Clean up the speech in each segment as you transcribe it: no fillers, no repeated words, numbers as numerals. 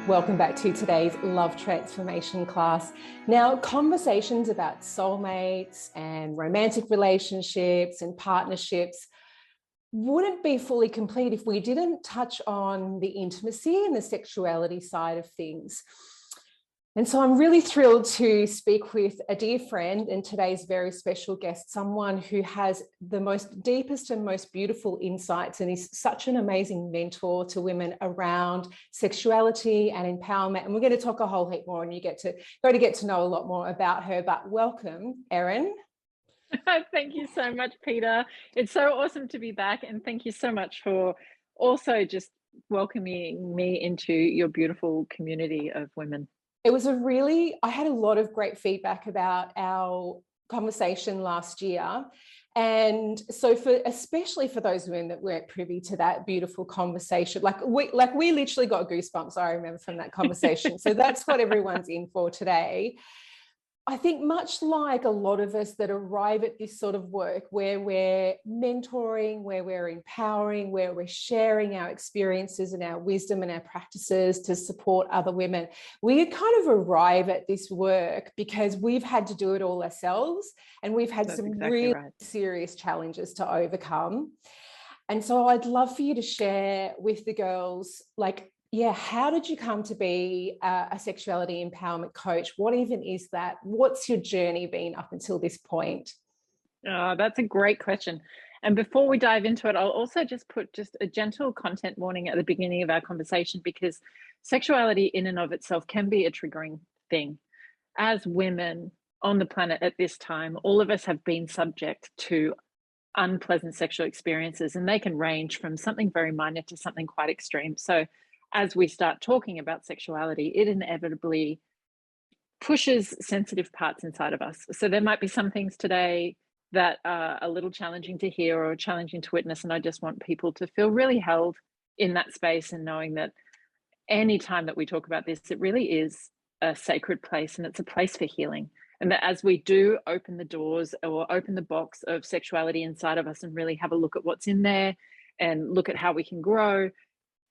Welcome back to today's Love Transformation class. Now, conversations about soulmates and romantic relationships and partnerships wouldn't be fully complete if we didn't touch on the intimacy and the sexuality side of things. And so I'm really thrilled to speak with a dear friend and today's very special guest, someone who has the most deepest and most beautiful insights and is such an amazing mentor to women around sexuality and empowerment. And we're going to talk a whole heap more, and you get to know a lot more about her. But welcome, Erin. Thank you so much, Peter. It's so awesome to be back. And thank you so much for also just welcoming me into your beautiful community of women. I had a lot of great feedback about our conversation last year. And so especially for those women that weren't privy to that beautiful conversation, we literally got goosebumps, I remember, from that conversation. So that's what everyone's in for today. I think much like a lot of us that arrive at this sort of work where we're mentoring, where we're empowering, where we're sharing our experiences and our wisdom and our practices to support other women, we kind of arrive at this work because we've had to do it all ourselves, and we've had some really serious challenges to overcome. And so I'd love for you to share with the girls, how did you come to be a sexuality empowerment coach? What even is that? What's your journey been up until this point? Oh, that's a great question. And before we dive into it, I'll also just put a gentle content warning at the beginning of our conversation, because sexuality in and of itself can be a triggering thing. As women on the planet at this time, all of us have been subject to unpleasant sexual experiences, and they can range from something very minor to something quite extreme. So as we start talking about sexuality, it inevitably pushes sensitive parts inside of us. So there might be some things today that are a little challenging to hear or challenging to witness. And I just want people to feel really held in that space, and knowing that any time that we talk about this, it really is a sacred place, and it's a place for healing. And that as we do open the doors or open the box of sexuality inside of us and really have a look at what's in there and look at how we can grow,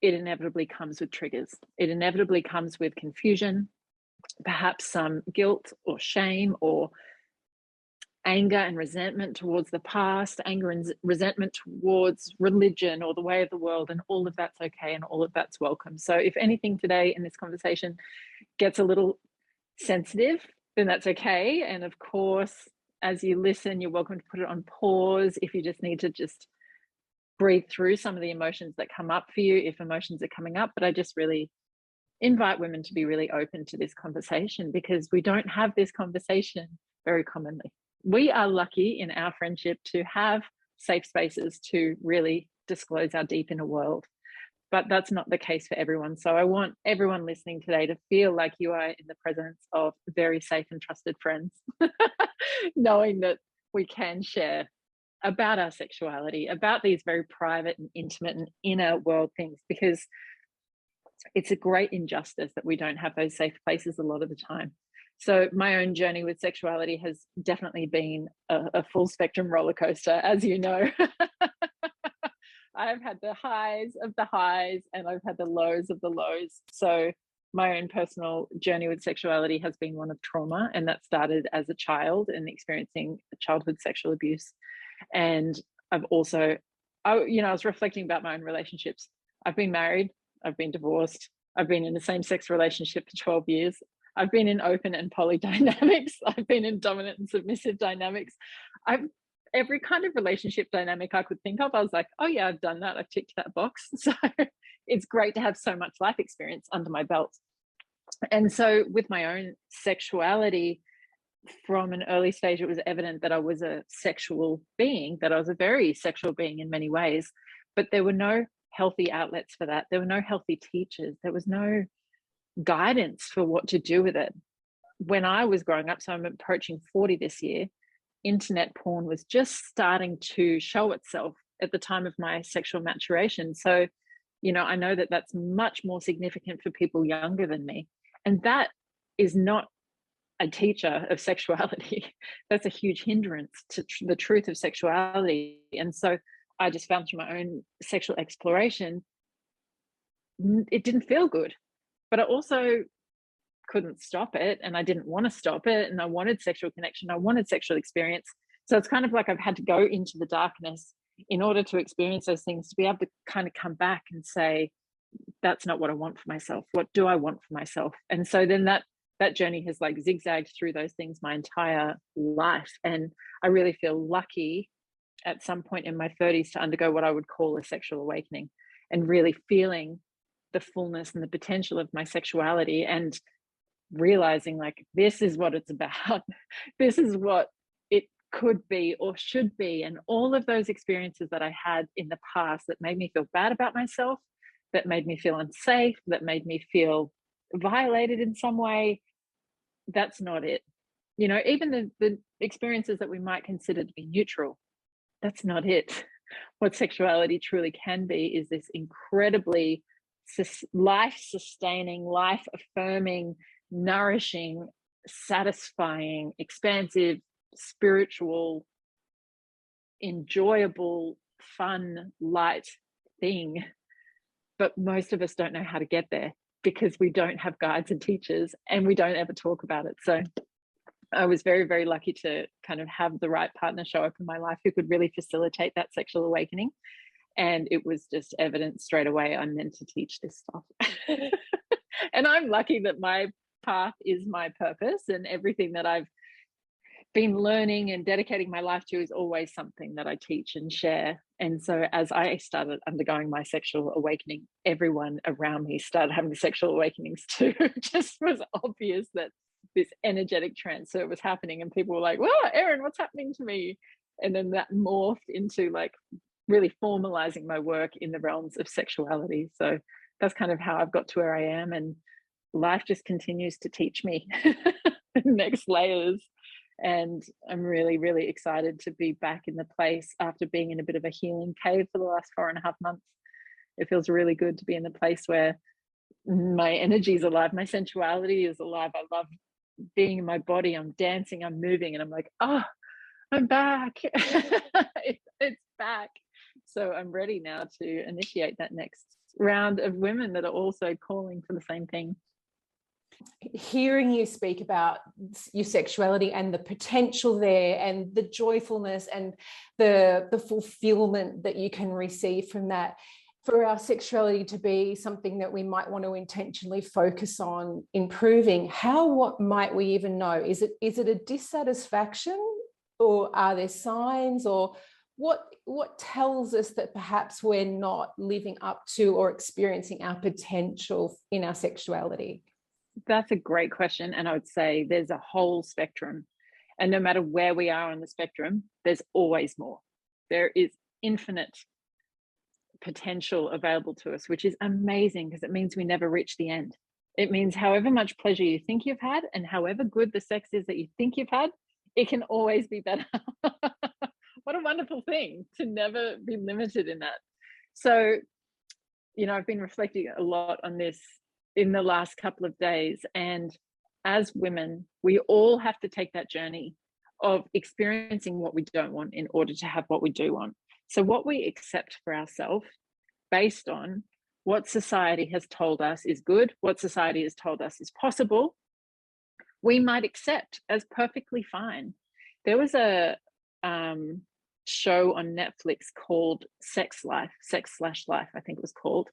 it inevitably comes with triggers. It inevitably comes with confusion, perhaps some guilt or shame or anger and resentment towards the past, anger and resentment towards religion or the way of the world, and all of that's okay and all of that's welcome. So if anything today in this conversation gets a little sensitive, then that's okay. And of course, as you listen, you're welcome to put it on pause if you just need to breathe through some of the emotions that come up for you, if emotions are coming up. But I just really invite women to be really open to this conversation, because we don't have this conversation very commonly. We are lucky in our friendship to have safe spaces to really disclose our deep inner world, but that's not the case for everyone. So I want everyone listening today to feel like you are in the presence of very safe and trusted friends, knowing that we can share about our sexuality, about these very private and intimate and inner world things, because it's a great injustice that we don't have those safe places a lot of the time. So my own journey with sexuality has definitely been a full spectrum roller coaster, as you know. I've had the highs of the highs and I've had the lows of the lows. So my own personal journey with sexuality has been one of trauma, and that started as a child and experiencing childhood sexual abuse. And I've also, I was reflecting about my own relationships. I've been married, I've been divorced, I've been in a same-sex relationship for 12 years. I've been in open and poly dynamics. I've been in dominant and submissive dynamics. Every kind of relationship dynamic I could think of, I was like, oh yeah, I've done that. I've ticked that box. So it's great to have so much life experience under my belt. And so with my own sexuality, from an early stage, it was evident that I was a sexual being, that I was a very sexual being in many ways, but there were no healthy outlets for that. There were no healthy teachers. There was no guidance for what to do with it. When I was growing up, so I'm approaching 40 this year, internet porn was just starting to show itself at the time of my sexual maturation. So, I know that that's much more significant for people younger than me. And that is not a teacher of sexuality. That's a huge hindrance to the truth of sexuality. And so I just found through my own sexual exploration, it didn't feel good. but I also couldn't stop it, and I didn't want to stop it, and I wanted sexual connection, I wanted sexual experience. So it's kind of like I've had to go into the darkness in order to experience those things, to be able to kind of come back and say, that's not what I want for myself. What do I want for myself? And so then that journey has like zigzagged through those things my entire life. And I really feel lucky at some point in my 30s to undergo what I would call a sexual awakening, and really feeling the fullness and the potential of my sexuality, and realizing like, this is what it's about. This is what it could be or should be. And all of those experiences that I had in the past that made me feel bad about myself, that made me feel unsafe, that made me feel violated in some way, that's not it. You know, even the experiences that we might consider to be neutral, that's not it. What sexuality truly can be is this incredibly life-sustaining, life-affirming, nourishing, satisfying, expansive, spiritual, enjoyable, fun, light thing. But most of us don't know how to get there because we don't have guides and teachers, and we don't ever talk about it. So I was very, very lucky to kind of have the right partner show up in my life who could really facilitate that sexual awakening. And it was just evident straight away, I'm meant to teach this stuff. And I'm lucky that my path is my purpose, and everything that I've been learning and dedicating my life to is always something that I teach and share. And so as I started undergoing my sexual awakening, everyone around me started having sexual awakenings too. It just was obvious that this energetic transfer was happening, and people were like, "Wow, Erin, what's happening to me?" And then that morphed into like really formalizing my work in the realms of sexuality. So that's kind of how I've got to where I am, and life just continues to teach me next layers. And I'm really, really excited to be back in the place after being in a bit of a healing cave for the last 4.5 months. It feels really good to be in the place where my energy is alive, my sensuality is alive. I love being in my body. I'm dancing, I'm moving, and I'm like, oh, I'm back. It's back. So I'm ready now to initiate that next round of women that are also calling for the same thing. Hearing you speak about your sexuality and the potential there, and the joyfulness and the fulfillment that you can receive from that, for our sexuality to be something that we might want to intentionally focus on improving, what might we even know? Is it a dissatisfaction, or are there signs, or what tells us that perhaps we're not living up to or experiencing our potential in our sexuality? That's a great question. And I would say there's a whole spectrum. And no matter where we are on the spectrum, there's always more. There is infinite potential available to us, which is amazing, because it means we never reach the end. It means however much pleasure you think you've had, and however good the sex is that you think you've had, it can always be better. What a wonderful thing to never be limited in that. So, you know, I've been reflecting a lot on this in the last couple of days. And as women, we all have to take that journey of experiencing what we don't want in order to have what we do want. So what we accept for ourselves based on what society has told us is good, what society has told us is possible, we might accept as perfectly fine. There was a show on Netflix called Sex Life, Sex/Life, I think it was called.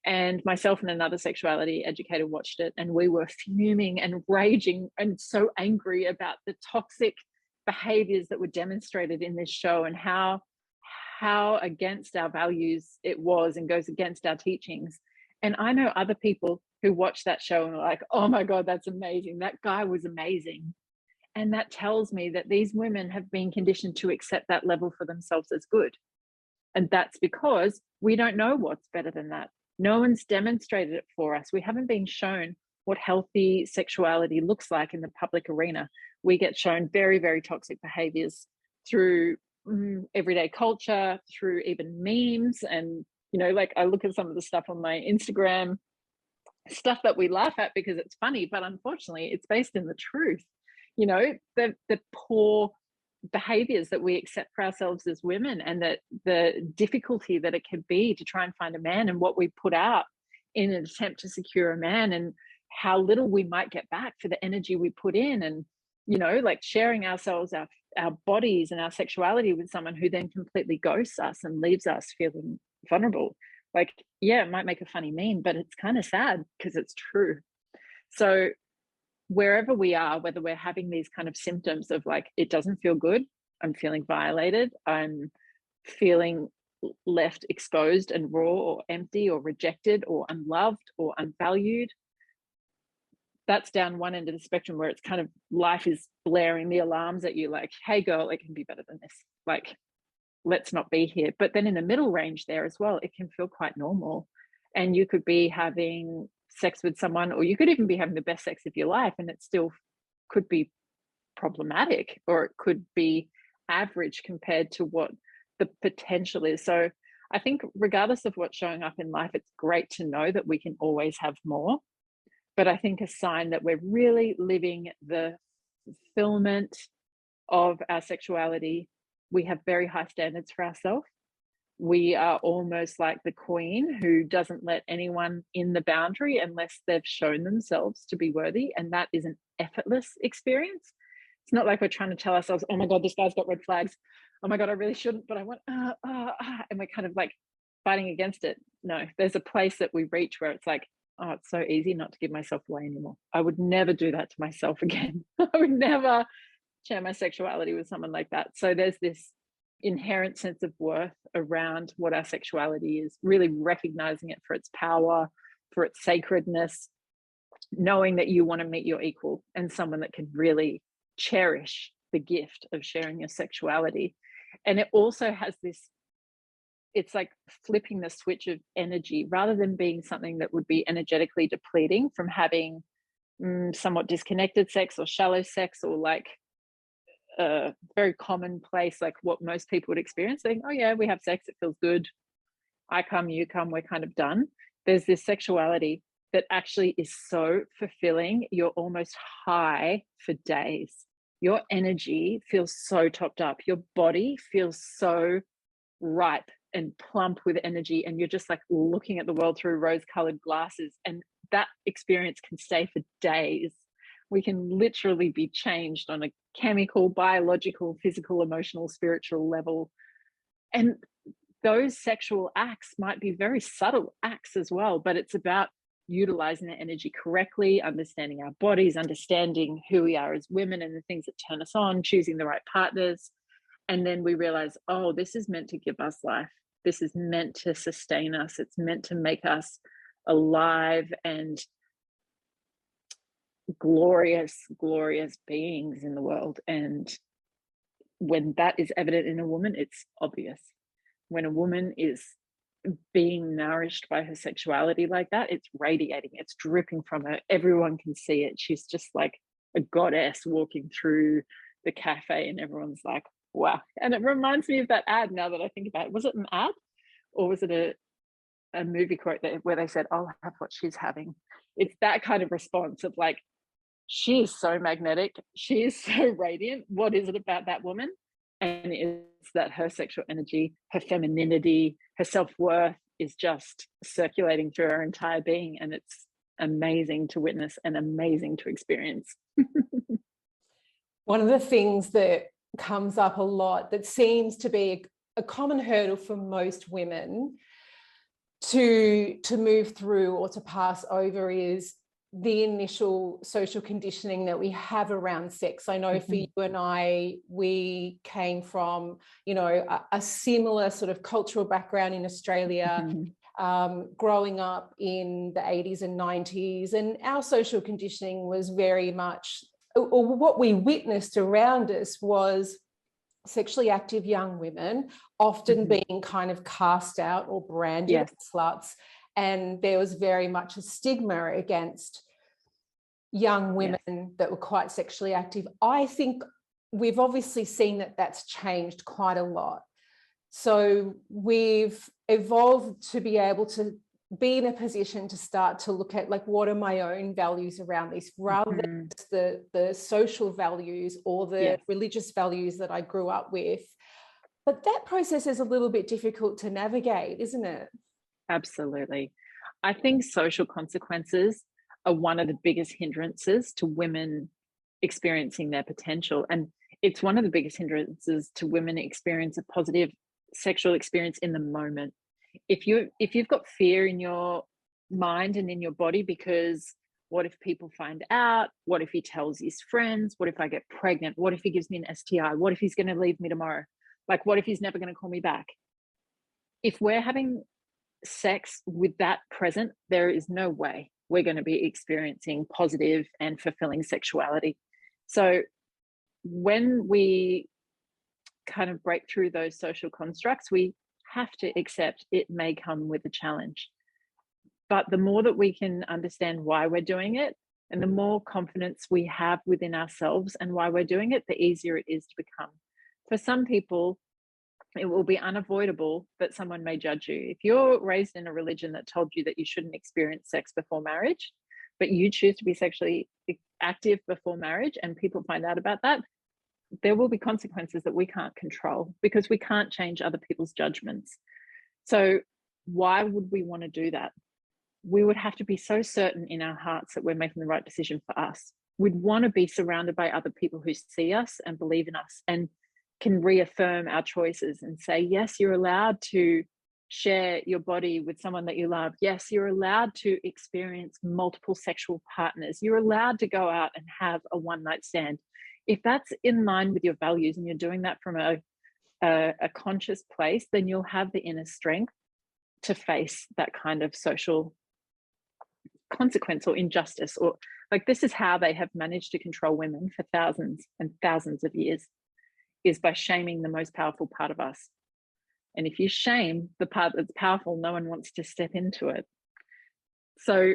And myself and another sexuality educator watched it, and we were fuming and raging and so angry about the toxic behaviors that were demonstrated in this show, and how against our values it was, and goes against our teachings. And I know other people who watched that show and were like, oh my God, that's amazing. That guy was amazing. And that tells me that these women have been conditioned to accept that level for themselves as good. And that's because we don't know what's better than that. No one's demonstrated it for us. We haven't been shown what healthy sexuality looks like in the public arena. We get shown very, very toxic behaviors through everyday culture, through even memes. And, you know, like I look at some of the stuff on my Instagram, stuff that we laugh at because it's funny, but unfortunately it's based in the truth. You know, the poor behaviors that we accept for ourselves as women, and that the difficulty that it can be to try and find a man, and what we put out in an attempt to secure a man, and how little we might get back for the energy we put in. And, you know, like sharing ourselves, our bodies and our sexuality with someone who then completely ghosts us and leaves us feeling vulnerable. Like, yeah, it might make a funny meme, but it's kind of sad because it's true. So wherever we are, whether we're having these kind of symptoms of like, it doesn't feel good, I'm feeling violated, I'm feeling left exposed and raw or empty or rejected or unloved or unvalued, that's down one end of the spectrum where it's kind of life is blaring the alarms at you like, hey girl, it can be better than this. Like, let's not be here. But then in the middle range there as well, it can feel quite normal. And you could be having sex with someone, or you could even be having the best sex of your life, and it still could be problematic, or it could be average compared to what the potential is. So I think regardless of what's showing up in life, it's great to know that we can always have more. But I think a sign that we're really living the fulfillment of our sexuality, we have very high standards for ourselves. We are almost like the queen who doesn't let anyone in the boundary unless they've shown themselves to be worthy. And that is an effortless experience. It's not like we're trying to tell ourselves, oh my God, this guy's got red flags. Oh my God, I really shouldn't, but I want, and we're kind of like fighting against it. No, there's a place that we reach where it's like, oh, it's so easy not to give myself away anymore. I would never do that to myself again. I would never share my sexuality with someone like that. So there's this inherent sense of worth around what our sexuality is, really recognizing it for its power, for its sacredness, knowing that you want to meet your equal and someone that can really cherish the gift of sharing your sexuality. And it also has this, it's like flipping the switch of energy, rather than being something that would be energetically depleting from having somewhat disconnected sex or shallow sex, or like a very commonplace, like what most people would experience, saying, oh yeah, we have sex, it feels good, I come, you come, we're kind of done. There's this sexuality that actually is so fulfilling. You're almost high for days. Your energy feels so topped up. Your body feels so ripe and plump with energy, and you're just like looking at the world through rose-colored glasses, and that experience can stay for days. We can literally be changed on a chemical, biological, physical, emotional, spiritual level. And those sexual acts might be very subtle acts as well, but it's about utilizing the energy correctly, understanding our bodies, understanding who we are as women and the things that turn us on, choosing the right partners. And then we realize, oh, this is meant to give us life. This is meant to sustain us. It's meant to make us alive and glorious, glorious beings in the world. And when that is evident in a woman, it's obvious. When a woman is being nourished by her sexuality like that, it's radiating, it's dripping from her. Everyone can see it. She's just like a goddess walking through the cafe, and everyone's like, wow. And it reminds me of that ad now that I think about it. Was it an ad, or was it a movie quote where they said, I'll have what she's having? It's that kind of response of like, she is so magnetic, she is so radiant. What is it about that woman? And it's that her sexual energy, her femininity, her self-worth is just circulating through her entire being. And it's amazing to witness and amazing to experience. One of the things that comes up a lot that seems to be a common hurdle for most women to move through or to pass over is the initial social conditioning that we have around sex. I know for you and I, we came from, you know, a similar sort of cultural background in Australia, growing up in the 80s and 90s, and our social conditioning was very much, or what we witnessed around us was sexually active young women often being kind of cast out or branded as sluts. And there was very much a stigma against young women that were quite sexually active. I think we've obviously seen that that's changed quite a lot. So we've evolved to be able to be in a position to start to look at, like, what are my own values around this, rather than just the social values or the religious values that I grew up with. But that process is a little bit difficult to navigate, isn't it? Absolutely. I think social consequences are one of the biggest hindrances to women experiencing their potential. And it's one of the biggest hindrances to women experience a positive sexual experience in the moment. If you've got fear in your mind and in your body because what if people find out? What if he tells his friends? What if I get pregnant? What if he gives me an STI? What if he's going to leave me tomorrow? Like, what if he's never going to call me back? If we're having sex with that present, there is no way we're going to be experiencing positive and fulfilling sexuality. So when we kind of break through those social constructs, we have to accept it may come with a challenge. But the more that we can understand why we're doing it, and the more confidence we have within ourselves and why we're doing it, the easier it is to become. For some people, it will be unavoidable that someone may judge you. If you're raised in a religion that told you that you shouldn't experience sex before marriage, but you choose to be sexually active before marriage and people find out about that, there will be consequences that we can't control because we can't change other people's judgments. So why would we want to do that? We would have to be so certain in our hearts that we're making the right decision for us. We'd want to be surrounded by other people who see us and believe in us and can reaffirm our choices and say, yes, you're allowed to share your body with someone that you love. Yes, you're allowed to experience multiple sexual partners. You're allowed to go out and have a one-night stand. If that's in line with your values and you're doing that from a conscious place, then you'll have the inner strength to face that kind of social consequence or injustice. Or like, this is how they have managed to control women for thousands and thousands of years, is by shaming the most powerful part of us. And if you shame the part that's powerful, no one wants to step into it. So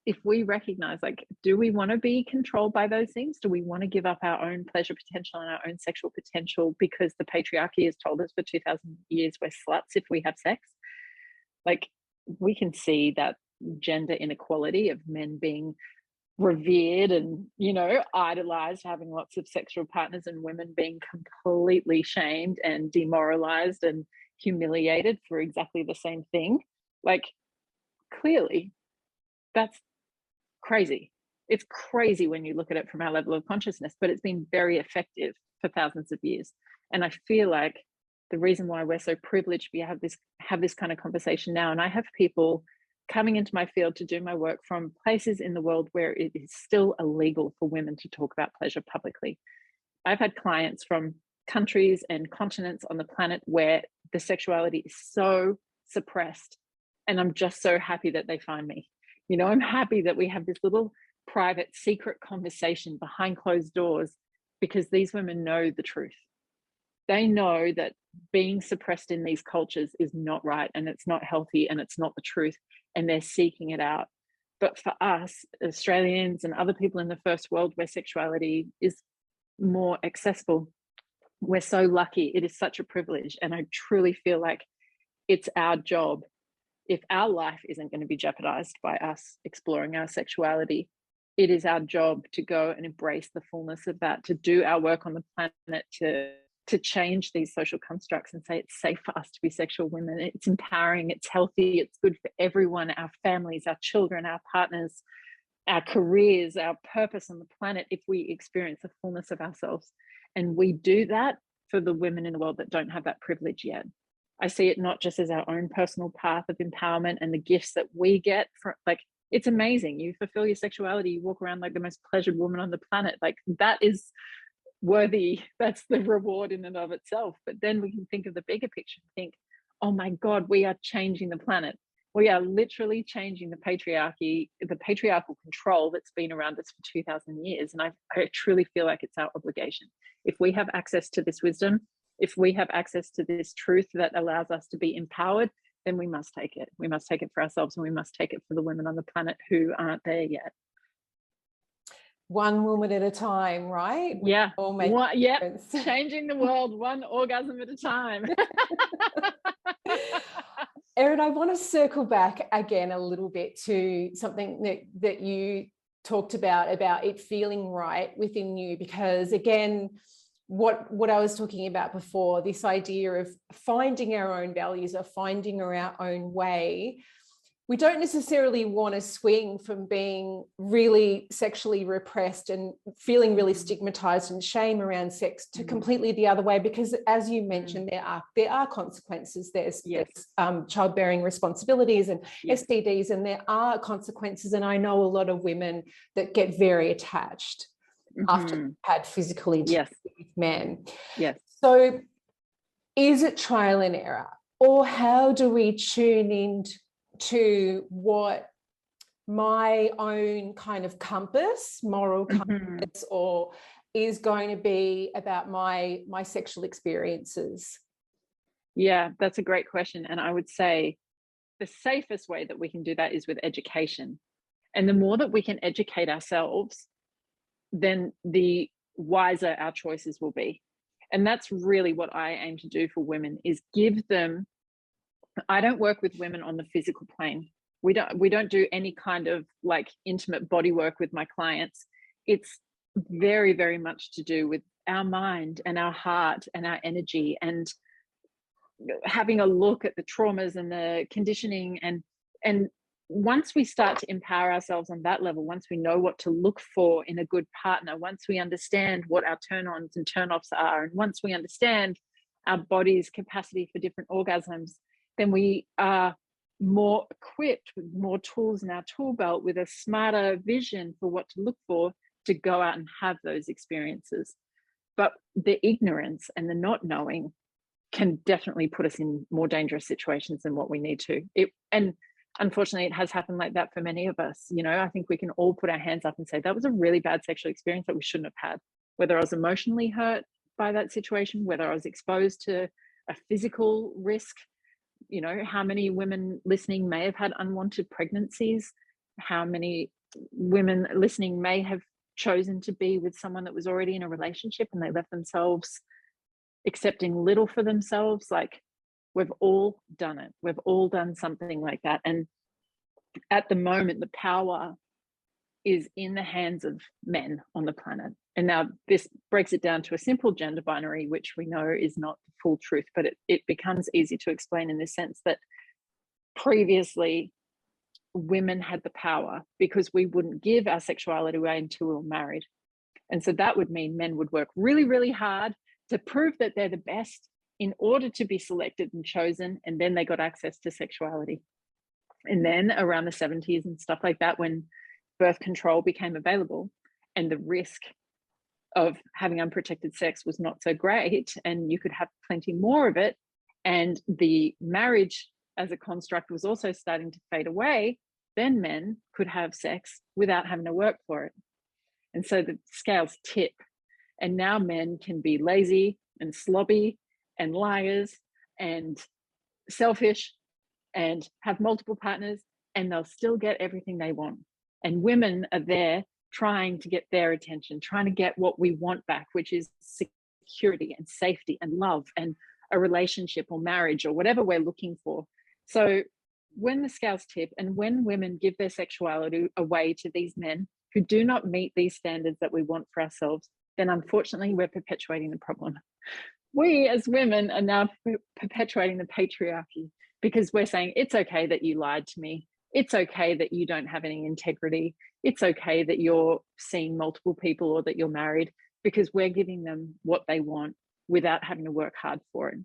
if we recognize, like, do we want to be controlled by those things? Do we want to give up our own pleasure potential and our own sexual potential because the patriarchy has told us for 2,000 years we're sluts if we have sex? Like, we can see that gender inequality of men being revered and, you know, idolized, having lots of sexual partners, and women being completely shamed and demoralized and humiliated for exactly the same thing. Like, clearly that's crazy. It's crazy when you look at it from our level of consciousness, but it's been very effective for thousands of years. And I feel like the reason why we're so privileged we have this kind of conversation now, and I have people coming into my field to do my work from places in the world where it is still illegal for women to talk about pleasure publicly. I've had clients from countries and continents on the planet where the sexuality is so suppressed, and I'm just so happy that they find me. You know, I'm happy that we have this little private secret conversation behind closed doors, because these women know the truth. They know that being suppressed in these cultures is not right, and it's not healthy, and it's not the truth, and they're seeking it out. But for us, Australians and other people in the first world where sexuality is more accessible, we're so lucky. It is such a privilege. And I truly feel like it's our job. If our life isn't going to be jeopardized by us exploring our sexuality, it is our job to go and embrace the fullness of that, to do our work on the planet, to change these social constructs and say it's safe for us to be sexual women. It's empowering, it's healthy, it's good for everyone, our families, our children, our partners, our careers, our purpose on the planet, if we experience the fullness of ourselves. And we do that for the women in the world that don't have that privilege yet. I see it not just as our own personal path of empowerment and the gifts that we get from, like, it's amazing. You fulfill your sexuality, you walk around like the most pleasured woman on the planet. Like, that is worthy. That's the reward in and of itself. But then we can think of the bigger picture and think, oh my God, we are changing the planet. We are literally changing the patriarchy, the patriarchal control that's been around us for 2,000 years. And I truly feel like it's our obligation. If we have access to this wisdom, if we have access to this truth that allows us to be empowered, then we must take it. We must take it for ourselves, and we must take it for the women on the planet who aren't there yet. One woman at a time, right? Yeah. Yeah. Changing the world one orgasm at a time. Erin, I want to circle back again a little bit to something that you talked about it feeling right within you, because again, what I was talking about before, this idea of finding our own values or finding our own way, we don't necessarily want to swing from being really sexually repressed and feeling really stigmatized and shame around sex to completely the other way, because as you mentioned, there are consequences. There's childbearing responsibilities and STDs, and there are consequences. And I know a lot of women that get very attached after they've had physical intimacy with men. Yes. So is it trial and error, or how do we tune in to what my own kind of compass, moral compass, or is going to be about my sexual experiences? Yeah, that's a great question. And I would say the safest way that we can do that is with education. And the more that we can educate ourselves, then the wiser our choices will be. And that's really what I aim to do for women, is give them, I don't work with women on the physical plane. We don't do any kind of like intimate body work with my clients. It's very, very much to do with our mind and our heart and our energy, and having a look at the traumas and the conditioning. And once we start to empower ourselves on that level, once we know what to look for in a good partner, once we understand what our turn-ons and turn-offs are, and once we understand our body's capacity for different orgasms, then we are more equipped with more tools in our tool belt, with a smarter vision for what to look for to go out and have those experiences. But the ignorance and the not knowing can definitely put us in more dangerous situations than what we need to. And unfortunately, it has happened like that for many of us. You know, I think we can all put our hands up and say that was a really bad sexual experience that we shouldn't have had, whether I was emotionally hurt by that situation, whether I was exposed to a physical risk. You know, how many women listening may have had unwanted pregnancies? How many women listening may have chosen to be with someone that was already in a relationship and they left themselves accepting little for themselves? Like, we've all done it. We've all done something like that. And at the moment, the power is in the hands of men on the planet. And now this breaks it down to a simple gender binary, which we know is not the full truth, but it becomes easy to explain in the sense that previously women had the power because we wouldn't give our sexuality away until we were married. And so that would mean men would work really, really hard to prove that they're the best in order to be selected and chosen, and then they got access to sexuality. And then around the 70s and stuff like that, when birth control became available and the risk of having unprotected sex was not so great, and you could have plenty more of it, and the marriage as a construct was also starting to fade away, then men could have sex without having to work for it. And so the scales tip, and now men can be lazy and sloppy and liars and selfish and have multiple partners, and they'll still get everything they want. And women are there trying to get their attention, trying to get what we want back, which is security and safety and love and a relationship or marriage or whatever we're looking for. So when the scales tip and when women give their sexuality away to these men who do not meet these standards that we want for ourselves, then unfortunately we're perpetuating the problem. We as women are now perpetuating the patriarchy, because we're saying it's okay that you lied to me. It's okay that you don't have any integrity. It's okay that you're seeing multiple people or that you're married, because we're giving them what they want without having to work hard for it.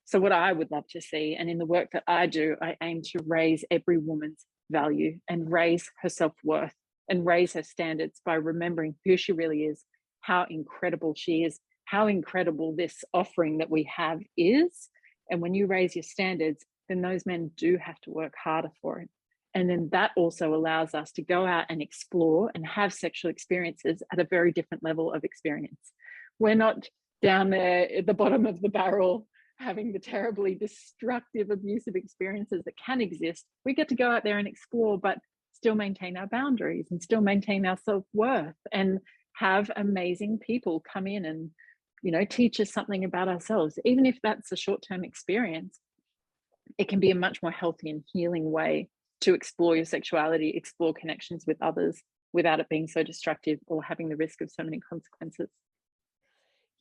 So what I would love to see, and in the work that I do, I aim to raise every woman's value and raise her self-worth and raise her standards by remembering who she really is, how incredible she is, how incredible this offering that we have is. And when you raise your standards, then those men do have to work harder for it. And then that also allows us to go out and explore and have sexual experiences at a very different level of experience. We're not down there at the bottom of the barrel having the terribly destructive, abusive experiences that can exist. We get to go out there and explore, but still maintain our boundaries and still maintain our self-worth and have amazing people come in and, you know, teach us something about ourselves. Even if that's a short-term experience, it can be a much more healthy and healing way to explore your sexuality, explore connections with others without it being so destructive or having the risk of so many consequences.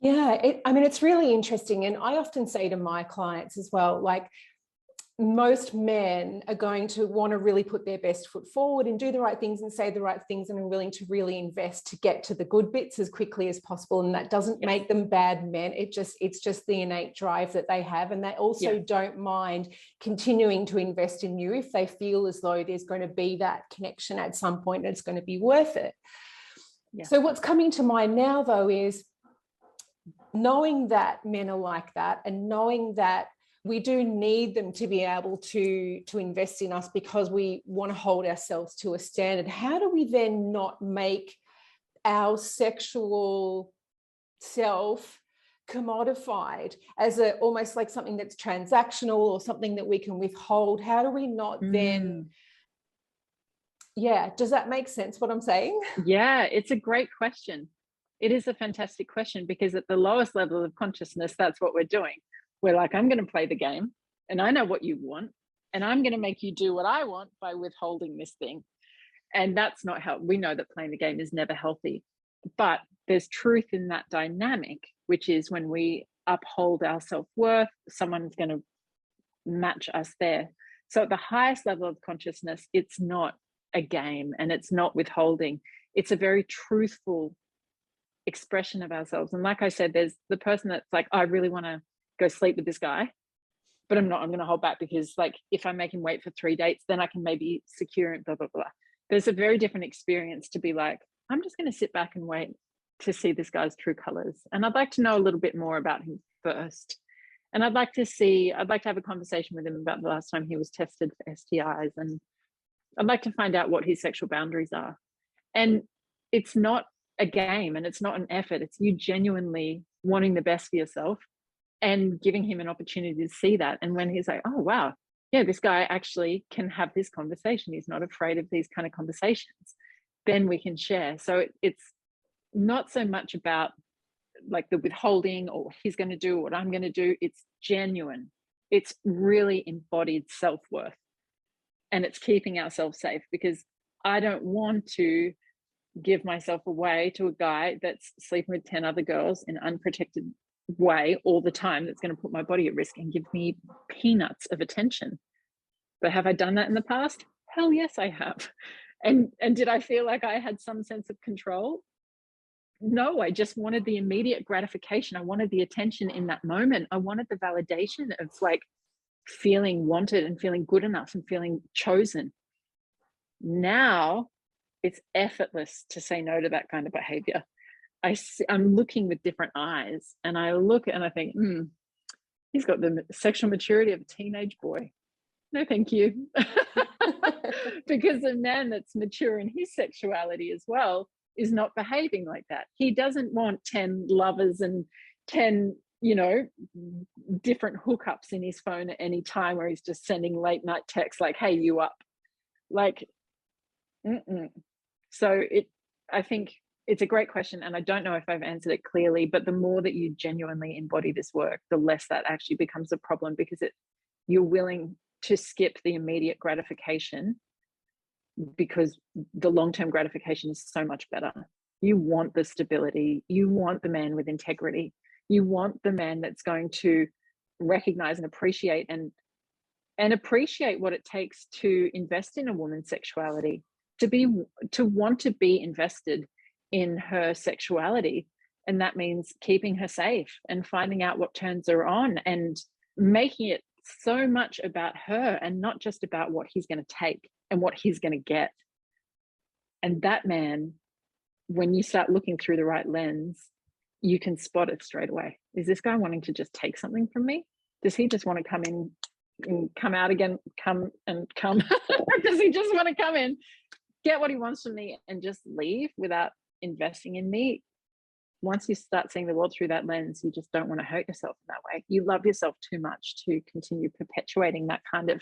Yeah, I mean, it's really interesting. And I often say to my clients as well, like, most men are going to want to really put their best foot forward and do the right things and say the right things, and are willing to really invest to get to the good bits as quickly as possible. And that doesn't make them bad men. It's just the innate drive that they have. And they also don't mind continuing to invest in you if they feel as though there's going to be that connection at some point and it's going to be worth it. So what's coming to mind now, though, is knowing that men are like that, and knowing that we do need them to be able to invest in us because we want to hold ourselves to a standard. How do we then not make our sexual self commodified as almost like something that's transactional or something that we can withhold? How do we not then... does that make sense what I'm saying? Yeah, it's a great question. It is a fantastic question, because at the lowest level of consciousness, that's what we're doing. We're like, I'm going to play the game, and I know what you want, and I'm going to make you do what I want by withholding this thing. And that's not how we know that playing the game is never healthy. But there's truth in that dynamic, which is when we uphold our self-worth, someone's going to match us there. So at the highest level of consciousness, it's not a game and it's not withholding. It's a very truthful expression of ourselves. And like I said, there's the person that's like, I really want to go sleep with this guy, but I'm going to hold back, because like if I make him wait for 3 dates, then I can maybe secure it, blah, blah, blah. There's a very different experience to be like, I'm just going to sit back and wait to see this guy's true colors. And I'd like to know a little bit more about him first. And I'd like to have a conversation with him about the last time he was tested for STIs. And I'd like to find out what his sexual boundaries are. And it's not a game and it's not an effort. It's you genuinely wanting the best for yourself and giving him an opportunity to see that. And when he's like, oh, wow, yeah, this guy actually can have this conversation. He's not afraid of these kind of conversations. Then we can share. So it's not so much about like the withholding or what he's going to do, what I'm going to do. It's genuine. It's really embodied self-worth. And it's keeping ourselves safe, because I don't want to give myself away to a guy that's sleeping with 10 other girls in an unprotected way all the time, that's going to put my body at risk and give me peanuts of attention. But have I done that in the past? Hell yes, I have. And did I feel like I had some sense of control? No, I just wanted the immediate gratification. I wanted the attention in that moment. I wanted the validation of like feeling wanted and feeling good enough and feeling chosen. Now it's effortless to say no to that kind of behavior. I'm looking with different eyes, and I look and I think, he's got the sexual maturity of a teenage boy. No, thank you. Because a man that's mature in his sexuality as well is not behaving like that. He doesn't want 10 lovers and 10, different hookups in his phone at any time, where he's just sending late night texts like, hey, you up? Like, So I think it's a great question, and I don't know if I've answered it clearly, but the more that you genuinely embody this work, the less that actually becomes a problem, because you're willing to skip the immediate gratification, because the long-term gratification is so much better. You want the stability, you want the man with integrity, you want the man that's going to recognize and appreciate and appreciate what it takes to invest in a woman's sexuality, to want to be invested in her sexuality. And that means keeping her safe and finding out what turns her on and making it so much about her and not just about what he's going to take and what he's going to get. And that man, when you start looking through the right lens, you can spot it straight away. Is this guy wanting to just take something from me? Does he just want to come in and come out again, come and come? Does he just want to come in, get what he wants from me and just leave without investing in me? Once you start seeing the world through that lens, you just don't want to hurt yourself in that way. You love yourself too much to continue perpetuating that kind of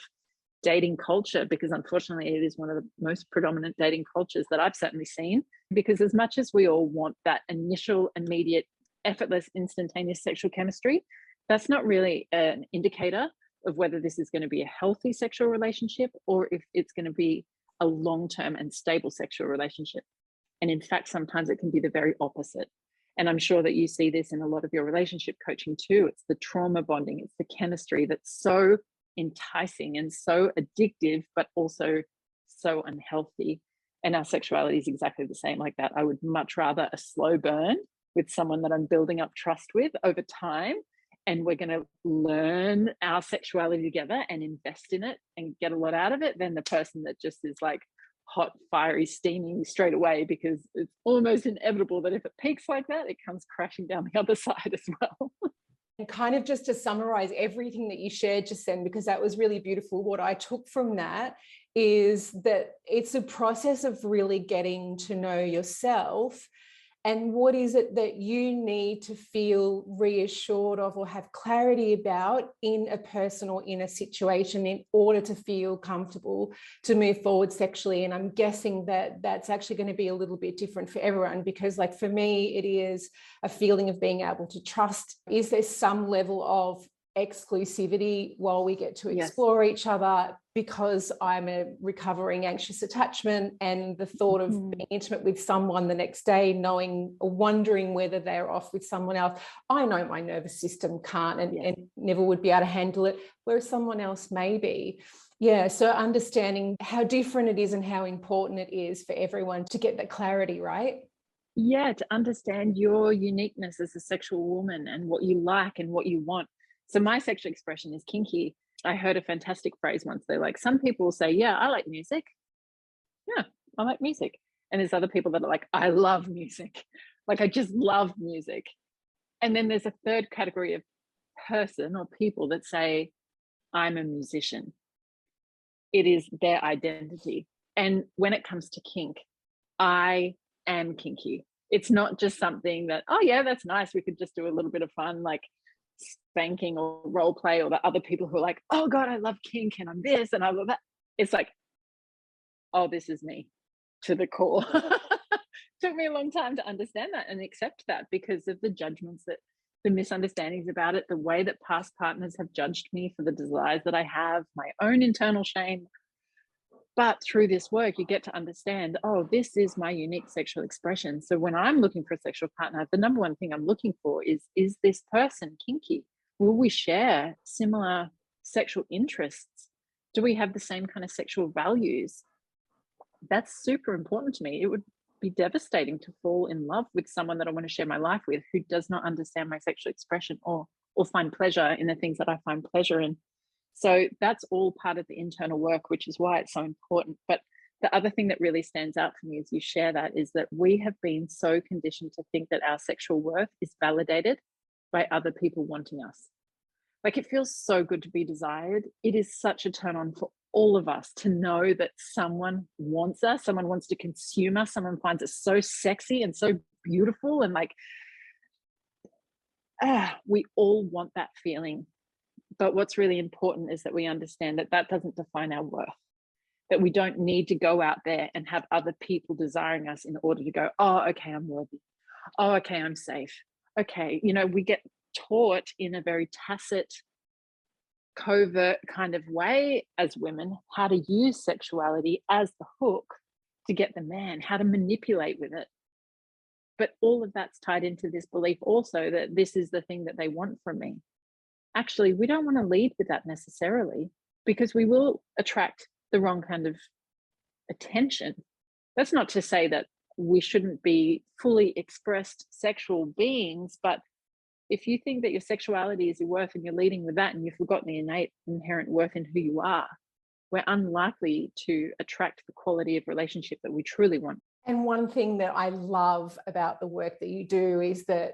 dating culture, because unfortunately it is one of the most predominant dating cultures that I've certainly seen. Because as much as we all want that initial, immediate, effortless, instantaneous sexual chemistry, that's not really an indicator of whether this is going to be a healthy sexual relationship or if it's going to be a long-term and stable sexual relationship. And in fact, sometimes it can be the very opposite. And I'm sure that you see this in a lot of your relationship coaching too. It's the trauma bonding, it's the chemistry that's so enticing and so addictive, but also so unhealthy. And our sexuality is exactly the same like that. I would much rather a slow burn with someone that I'm building up trust with over time, and we're going to learn our sexuality together and invest in it and get a lot out of it, than the person that just is like hot, fiery, steaming straight away, because it's almost inevitable that if it peaks like that, it comes crashing down the other side as well. And kind of just to summarize everything that you shared just then, because that was really beautiful, what I took from that is that it's a process of really getting to know yourself and what is it that you need to feel reassured of or have clarity about in a person or in a situation in order to feel comfortable to move forward sexually. And I'm guessing that that's actually going to be a little bit different for everyone, because like for me, it is a feeling of being able to trust. Is there some level of exclusivity while we get to explore each other, because I'm a recovering anxious attachment, and the thought of being intimate with someone the next day, knowing or wondering whether they're off with someone else, I know my nervous system can't and never would be able to handle it, whereas someone else may be. Yeah, so understanding how different it is and how important it is for everyone to get that clarity, right? Yeah, to understand your uniqueness as a sexual woman and what you like and what you want. So my sexual expression is kinky. I heard a fantastic phrase once. They're like, some people will say, yeah, I like music. Yeah, I like music. And there's other people that are like, I love music. Like, I just love music. And then there's a third category of person or people that say, I'm a musician. It is their identity. And when it comes to kink, I am kinky. It's not just something that, oh yeah, that's nice, we could just do a little bit of fun, like spanking or role play, or the other people who are like, oh God, I love kink and I'm this and I love that. It's like, oh, this is me to the core. Took me a long time to understand that and accept that, because of the judgments, that the misunderstandings about it, the way that past partners have judged me for the desires that I have, my own internal shame. But through this work, you get to understand, oh, this is my unique sexual expression. So when I'm looking for a sexual partner, the number one thing I'm looking for is this person kinky? Will we share similar sexual interests? Do we have the same kind of sexual values? That's super important to me. It would be devastating to fall in love with someone that I want to share my life with who does not understand my sexual expression or find pleasure in the things that I find pleasure in. So that's all part of the internal work, which is why it's so important. But the other thing that really stands out for me as you share that is that we have been so conditioned to think that our sexual worth is validated by other people wanting us. Like, it feels so good to be desired. It is such a turn on for all of us to know that someone wants us, someone wants to consume us, someone finds us so sexy and so beautiful. And like, we all want that feeling. But what's really important is that we understand that that doesn't define our worth, that we don't need to go out there and have other people desiring us in order to go, oh, okay, I'm worthy. Oh, okay, I'm safe. Okay, we get taught in a very tacit, covert kind of way as women how to use sexuality as the hook to get the man, how to manipulate with it. But all of that's tied into this belief also that this is the thing that they want from me. Actually, we don't want to lead with that necessarily, because we will attract the wrong kind of attention. That's not to say that we shouldn't be fully expressed sexual beings, but if you think that your sexuality is your worth and you're leading with that and you've forgotten the innate inherent worth in who you are, we're unlikely to attract the quality of relationship that we truly want. And one thing that I love about the work that you do is that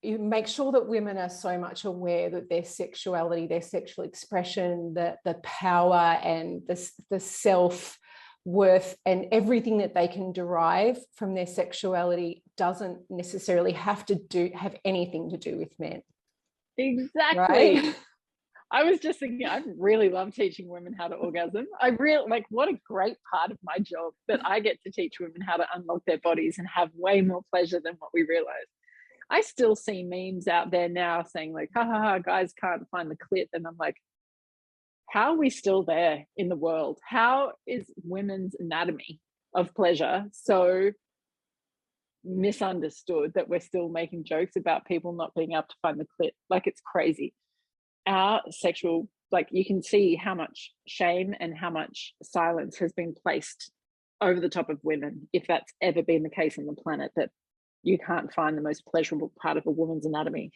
you make sure that women are so much aware that their sexuality, their sexual expression, the power and the self-worth and everything that they can derive from their sexuality doesn't necessarily have anything to do with men. Exactly. Right? I was just thinking, I really love teaching women how to orgasm. I really what a great part of my job that I get to teach women how to unlock their bodies and have way more pleasure than what we realize. I still see memes out there now saying like, ha ha ha, guys can't find the clit. And I'm like, how are we still there in the world? How is women's anatomy of pleasure so misunderstood that we're still making jokes about people not being able to find the clit? Like, it's crazy. Our sexual Like, you can see how much shame and how much silence has been placed over the top of women, if that's ever been the case on the planet, that you can't find the most pleasurable part of a woman's anatomy.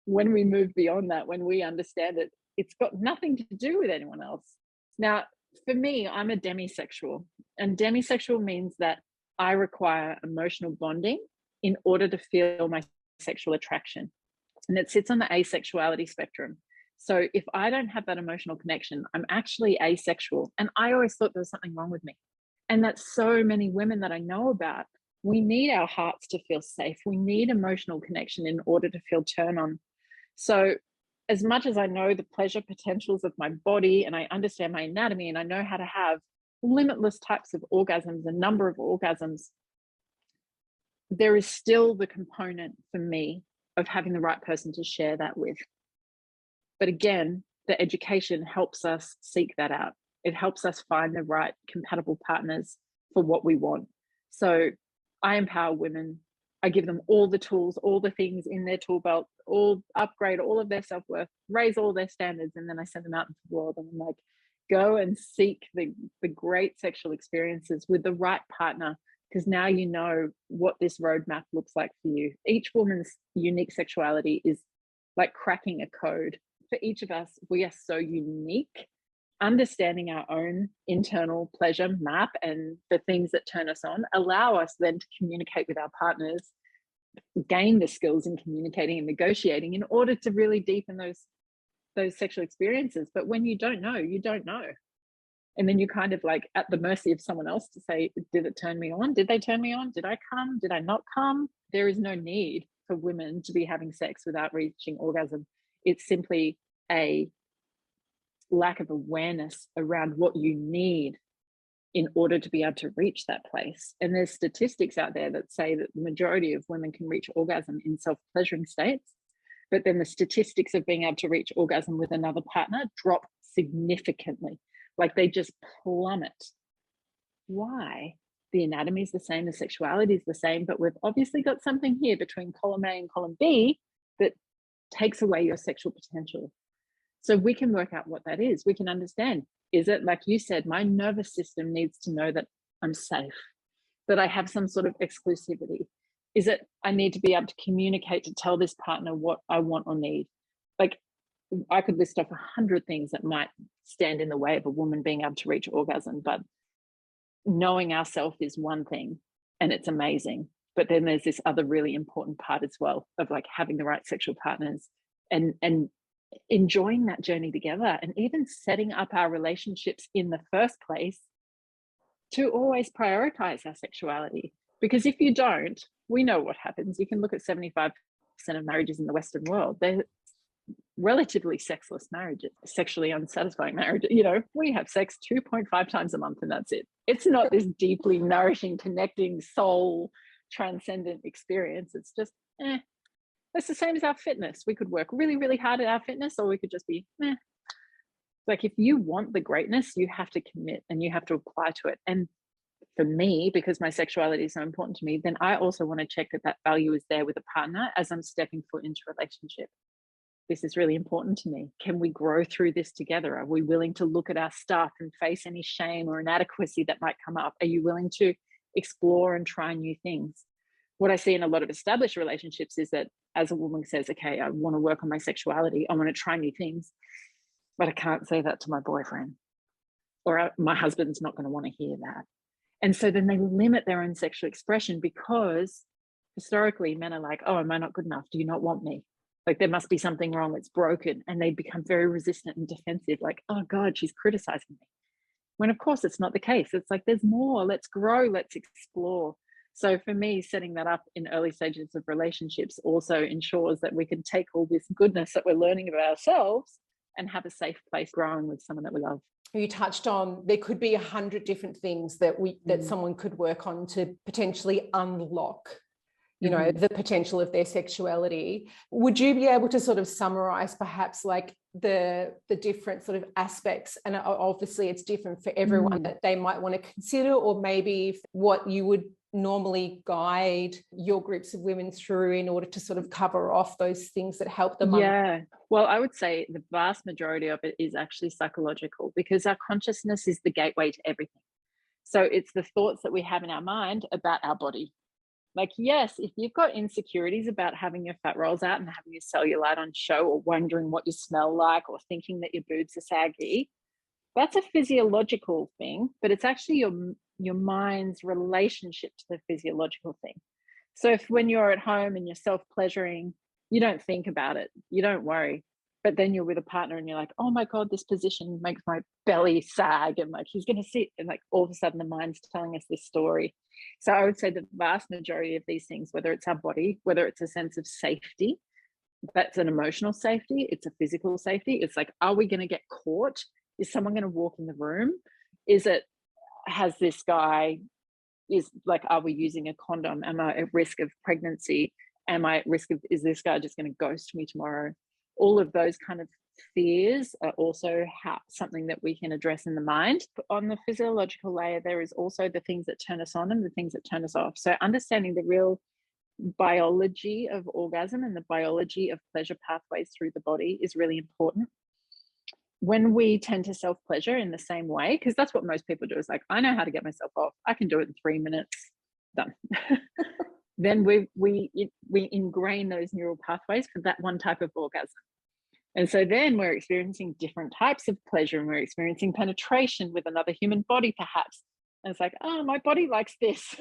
When we move beyond that, when we understand it, it's got nothing to do with anyone else. Now, for me, I'm a demisexual, and demisexual means that I require emotional bonding in order to feel my sexual attraction. And it sits on the asexuality spectrum. So if I don't have that emotional connection, I'm actually asexual. And I always thought there was something wrong with me. And that's so many women that I know about. We need our hearts to feel safe. We need emotional connection in order to feel turn on. So as much as I know the pleasure potentials of my body, and I understand my anatomy, and I know how to have limitless types of orgasms, a number of orgasms, there is still the component for me of having the right person to share that with. But again, the education helps us seek that out. It helps us find the right compatible partners for what we want. So I empower women. I give them all the tools, all the things in their tool belt, all upgrade all of their self-worth, raise all their standards, and then I send them out into the world and I'm like, go and seek the great sexual experiences with the right partner, because now you know what this roadmap looks like for you. Each woman's unique sexuality is like cracking a code. For each of us, we are so unique. Understanding our own internal pleasure map and the things that turn us on allow us then to communicate with our partners, gain the skills in communicating and negotiating in order to really deepen those sexual experiences. But when you don't know, you don't know. And then you're kind of like at the mercy of someone else to say, did it turn me on? Did they turn me on? Did I come? Did I not come? There is no need for women to be having sex without reaching orgasm. It's simply a lack of awareness around what you need in order to be able to reach that place. And there's statistics out there that say that the majority of women can reach orgasm in self-pleasuring states, but then the statistics of being able to reach orgasm with another partner drop significantly. Like, they just plummet. Why? The anatomy is the same, the sexuality is the same, but we've obviously got something here between column A and column B that takes away your sexual potential. So we can work out what that is. We can understand, is it, like you said, my nervous system needs to know that I'm safe, that I have some sort of exclusivity? Is it, I need to be able to communicate, to tell this partner what I want or need? Like, I could list off 100 things that might stand in the way of a woman being able to reach orgasm, but knowing ourselves is one thing, and it's amazing. But then there's this other really important part as well of like having the right sexual partners and enjoying that journey together, and even setting up our relationships in the first place to always prioritize our sexuality. Because if you don't, we know what happens. You can look at 75% of marriages in the Western world. They're relatively sexless marriages, sexually unsatisfying marriages. You know, we have sex 2.5 times a month and that's it. It's not this deeply nourishing, connecting, soul transcendent experience. It's just, it's the same as our fitness. We could work really, really hard at our fitness, or we could just be, Like, if you want the greatness, you have to commit and you have to apply to it. And for me, because my sexuality is so important to me, then I also want to check that that value is there with a partner as I'm stepping foot into a relationship. This is really important to me. Can we grow through this together? Are we willing to look at our stuff and face any shame or inadequacy that might come up? Are you willing to explore and try new things? What I see in a lot of established relationships is that as a woman says, okay, I want to work on my sexuality, I want to try new things, but I can't say that to my boyfriend, or my husband's not going to want to hear that. And so then they limit their own sexual expression, because historically men are like, oh, am I not good enough? Do you not want me? Like, there must be something wrong, it's broken. And they become very resistant and defensive, like, oh God, she's criticizing me. When of course it's not the case. It's like, there's more, let's grow, let's explore. So for me, setting that up in early stages of relationships also ensures that we can take all this goodness that we're learning about ourselves and have a safe place growing with someone that we love. You touched on, there could be 100 different things that someone could work on to potentially unlock, you know, the potential of their sexuality. Would you be able to sort of summarize perhaps like the different sort of aspects, and obviously it's different for everyone, that they might want to consider, or maybe what you would normally guide your groups of women through in order to sort of cover off those things that help them? Yeah, well, I would say the vast majority of it is actually psychological, because our consciousness is the gateway to everything. So it's the thoughts that we have in our mind about our body. Like, yes, if you've got insecurities about having your fat rolls out and having your cellulite on show, or wondering what you smell like, or thinking that your boobs are saggy, that's a physiological thing, but it's actually your mind's relationship to the physiological thing. So if when you're at home and you're self-pleasuring, you don't think about it, you don't worry. But then you're with a partner and you're like, oh my God, this position makes my belly sag, and like he's going to sit, and like all of a sudden the mind's telling us this story. So I would say the vast majority of these things, whether it's our body, whether it's a sense of safety, that's an emotional safety, it's a physical safety. It's like, are we going to get caught? Is someone going to walk in the room? Is it, has this guy, is like, are we using a condom? Am I at risk of pregnancy? Am I at risk of, is this guy just going to ghost me tomorrow? All of those kind of fears are also something that we can address in the mind. But on the physiological layer, there is also the things that turn us on and the things that turn us off. So understanding the real biology of orgasm and the biology of pleasure pathways through the body is really important. When we tend to self-pleasure in the same way, because that's what most people do, is like, I know how to get myself off, I can do it in 3 minutes, done. Then we ingrain those neural pathways for that one type of orgasm. And so then we're experiencing different types of pleasure, and we're experiencing penetration with another human body perhaps. And it's like, oh, my body likes this.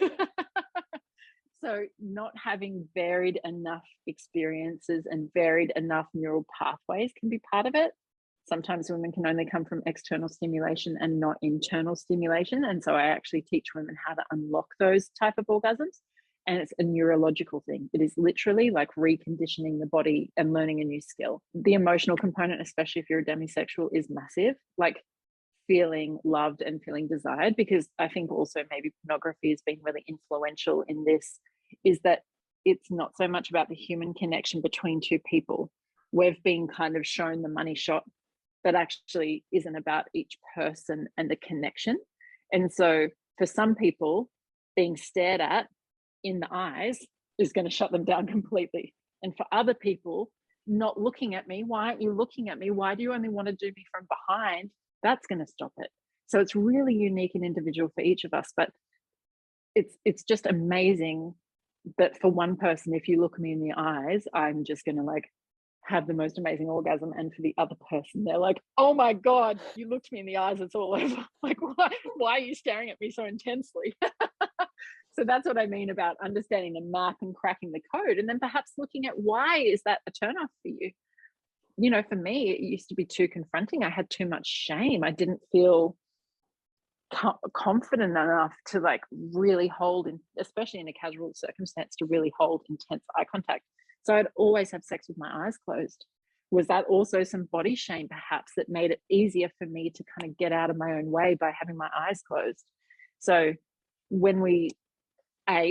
So not having varied enough experiences and varied enough neural pathways can be part of it. Sometimes women can only come from external stimulation and not internal stimulation. And so I actually teach women how to unlock those type of orgasms. And it's a neurological thing. It is literally like reconditioning the body and learning a new skill. The emotional component, especially if you're a demisexual, is massive. Like feeling loved and feeling desired, because I think also maybe pornography has been really influential in this, is that it's not so much about the human connection between two people. We've been kind of shown the money shot that actually isn't about each person and the connection. And so for some people, being stared at in the eyes is going to shut them down completely. And for other people, not looking at me, why aren't you looking at me? Why do you only want to do me from behind? That's going to stop it. So it's really unique and individual for each of us. But it's just amazing that for one person, if you look me in the eyes, I'm just going to like have the most amazing orgasm. And for the other person, they're like, oh my God, you looked me in the eyes, it's all over. Like, why are you staring at me so intensely? So that's what I mean about understanding the map and cracking the code, and then perhaps looking at, why is that a turnoff for you? You know, for me, it used to be too confronting. I had too much shame. I didn't feel confident enough to like really hold, in, especially in a casual circumstance, to really hold intense eye contact. So I'd always have sex with my eyes closed. Was that also some body shame perhaps that made it easier for me to kind of get out of my own way by having my eyes closed? So when we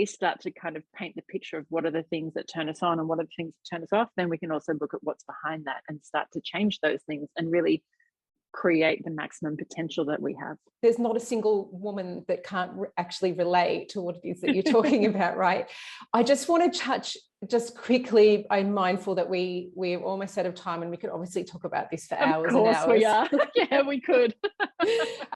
start to kind of paint the picture of what are the things that turn us on and what are the things that turn us off, then we can also look at what's behind that and start to change those things and really create the maximum potential that we have. There's not a single woman that can't actually relate to what it is that you're talking about, right? I just want to touch just quickly. I'm mindful that we're almost out of time, and we could obviously talk about this for hours and hours. Of course we are. Yeah, we could.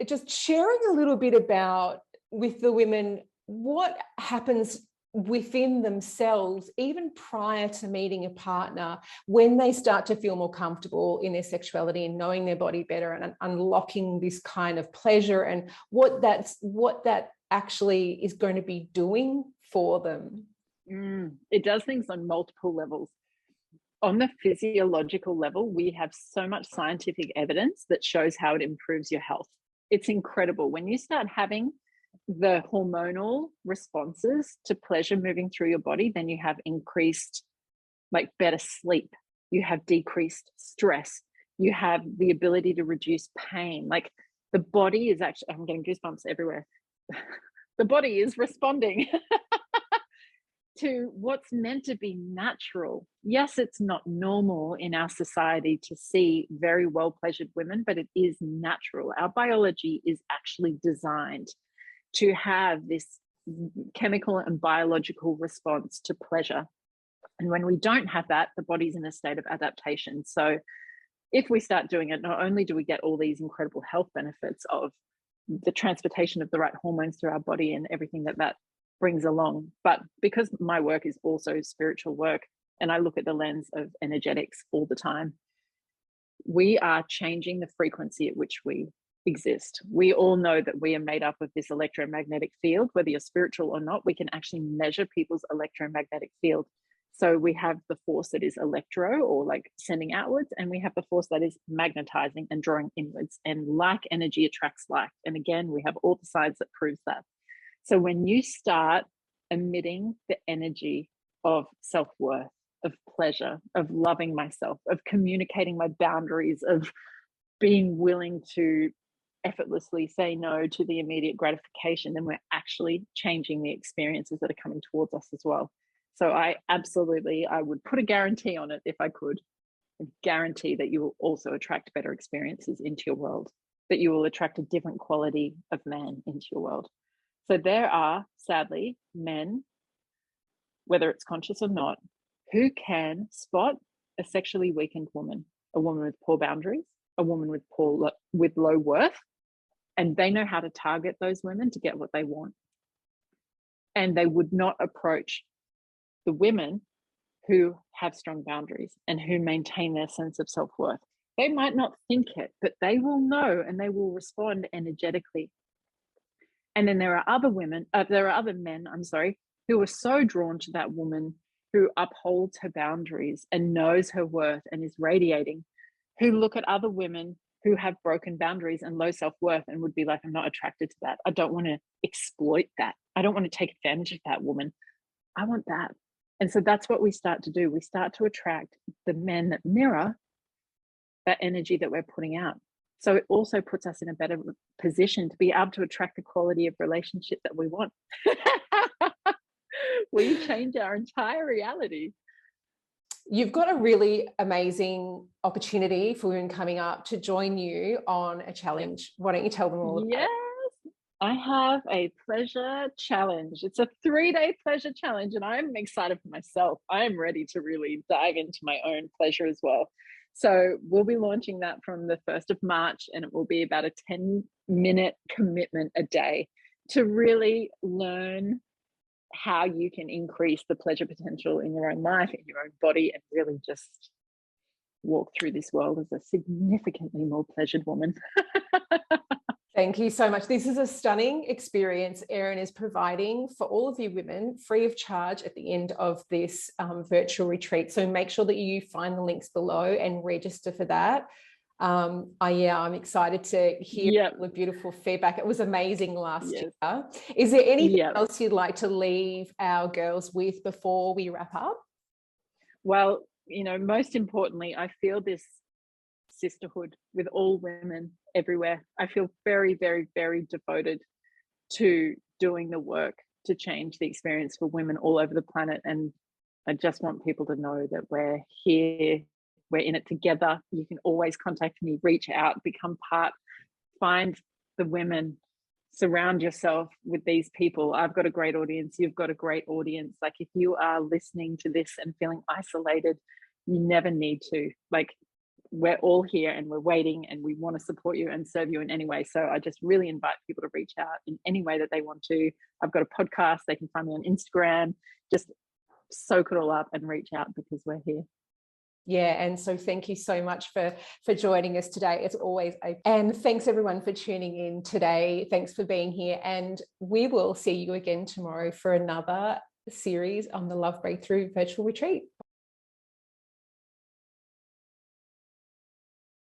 Just sharing a little bit about, with the women, what happens within themselves, even prior to meeting a partner, when they start to feel more comfortable in their sexuality and knowing their body better and unlocking this kind of pleasure, and what that actually is going to be doing for them. It does things on multiple levels. On the physiological level, we have so much scientific evidence that shows how it improves your health. It's incredible. When you start having the hormonal responses to pleasure moving through your body, then you have increased, like, better sleep, you have decreased stress, you have the ability to reduce pain. Like, the body is actually, I'm getting goosebumps everywhere. The body is responding to what's meant to be natural. Yes, it's not normal in our society to see very well pleasured women, but it is natural. Our biology is actually designed to have this chemical and biological response to pleasure. And when we don't have that, the body's in a state of adaptation. So if we start doing it, not only do we get all these incredible health benefits of the transportation of the right hormones through our body and everything that brings along, but because my work is also spiritual work and I look at the lens of energetics all the time, we are changing the frequency at which we exist. We all know that we are made up of this electromagnetic field. Whether you're spiritual or not, we can actually measure people's electromagnetic field. So we have the force that is electro, or like sending outwards, and we have the force that is magnetizing and drawing inwards, and like energy attracts like. And again, we have all the science that proves that. So when you start emitting the energy of self-worth, of pleasure, of loving myself, of communicating my boundaries, of being willing to effortlessly say no to the immediate gratification, then we're actually changing the experiences that are coming towards us as well. So I would put a guarantee on it if I could, a guarantee that you will also attract better experiences into your world, that you will attract a different quality of man into your world. So there are, sadly, men, whether it's conscious or not, who can spot a sexually weakened woman, a woman with poor boundaries, a woman with low worth, and they know how to target those women to get what they want. And they would not approach the women who have strong boundaries and who maintain their sense of self-worth. They might not think it, but they will know and they will respond energetically. And then there are other men, who are so drawn to that woman who upholds her boundaries and knows her worth and is radiating, who look at other women who have broken boundaries and low self-worth and would be like, I'm not attracted to that. I don't want to exploit that. I don't want to take advantage of that woman. I want that. And so that's what we start to do. We start to attract the men that mirror that energy that we're putting out. So it also puts us in a better position to be able to attract the quality of relationship that we want. We change our entire reality. You've got a really amazing opportunity for women coming up to join you on a challenge. Why don't you tell them all about it? Yes, I have a pleasure challenge. It's a 3-day pleasure challenge, and I'm excited for myself. I am ready to really dive into my own pleasure as well. So we'll be launching that from the 1st of March, and it will be about a 10-minute commitment a day to really learn how you can increase the pleasure potential in your own life, in your own body, and really just walk through this world as a significantly more pleasured woman. Thank you so much. This is a stunning experience Erin is providing for all of you women, free of charge, at the end of this virtual retreat. So make sure that you find the links below and register for that. I'm excited to hear the beautiful feedback. It was amazing last year. Is there anything else you'd like to leave our girls with before we wrap up? Well, most importantly, I feel this sisterhood with all women everywhere. I feel very, very, very devoted to doing the work to change the experience for women all over the planet. And I just want people to know that we're here. We're in it together. You can always contact me, reach out, become part, find the women, surround yourself with these people. I've got a great audience. You've got a great audience. Like, if you are listening to this and feeling isolated, you never need to. Like, we're all here and we're waiting, and we want to support you and serve you in any way. So I just really invite people to reach out in any way that they want to. I've got a podcast. They can find me on Instagram. Just soak it all up and reach out, because we're here. Yeah, and so thank you so much for joining us today. It's always and thanks everyone for tuning in today. Thanks for being here, and we will see you again tomorrow for another series on the Love Breakthrough virtual retreat.